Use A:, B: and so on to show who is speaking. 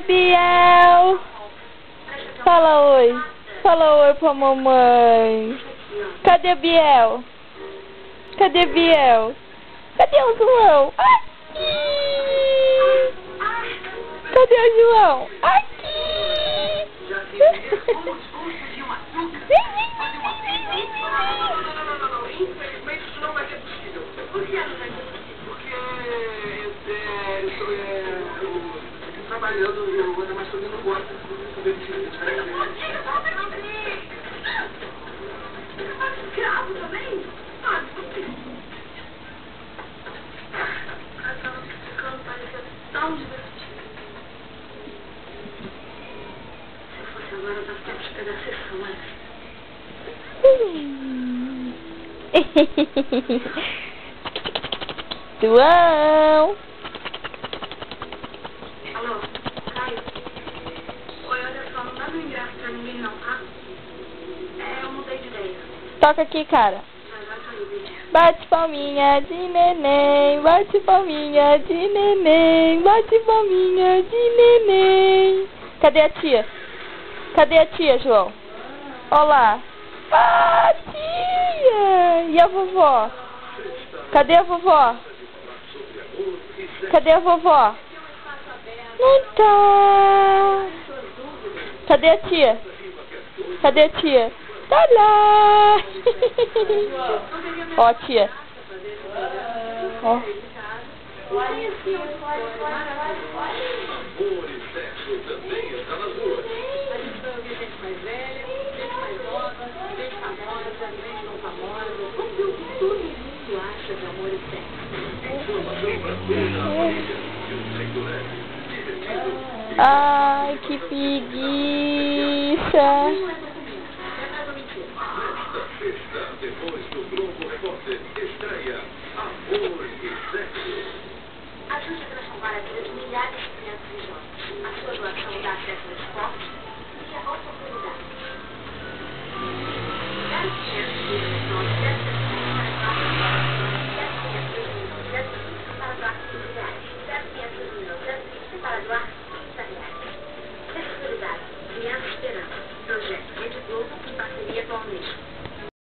A: Biel? Fala oi. Fala oi pra mamãe. Cadê Biel? Cadê Biel? Cadê o João? Aqui! Cadê o João? Aqui!
B: Infelizmente isso não vai ser possível. Por que não vai ser possível? Porque eu estou trabalhando e eu ando mais sobre não gosto de saber de filho. Você faz escravo também? Ah, não sei. Estava ficando parecendo tão divertido. Se eu fosse agora, eu estava tendo que pegar a sessão, mas...
A: João!
B: Alô, Caio? Oi, olha só, não dá meu ingresso pra ninguém não, tá? Eu mudei de ideia.
A: Toca aqui, cara.
B: Vai sair, beijo.
A: Bate palminha de neném, bate palminha de neném, bate palminha de neném. Cadê a tia? Cadê a tia, João? Olá. Ah, tia! E a vovó? Cadê a vovó? Cadê a vovó? Não tá. Cadê a tia? Cadê a tia? Tá lá. Ó, tia. Ó. Ai, que preguiça.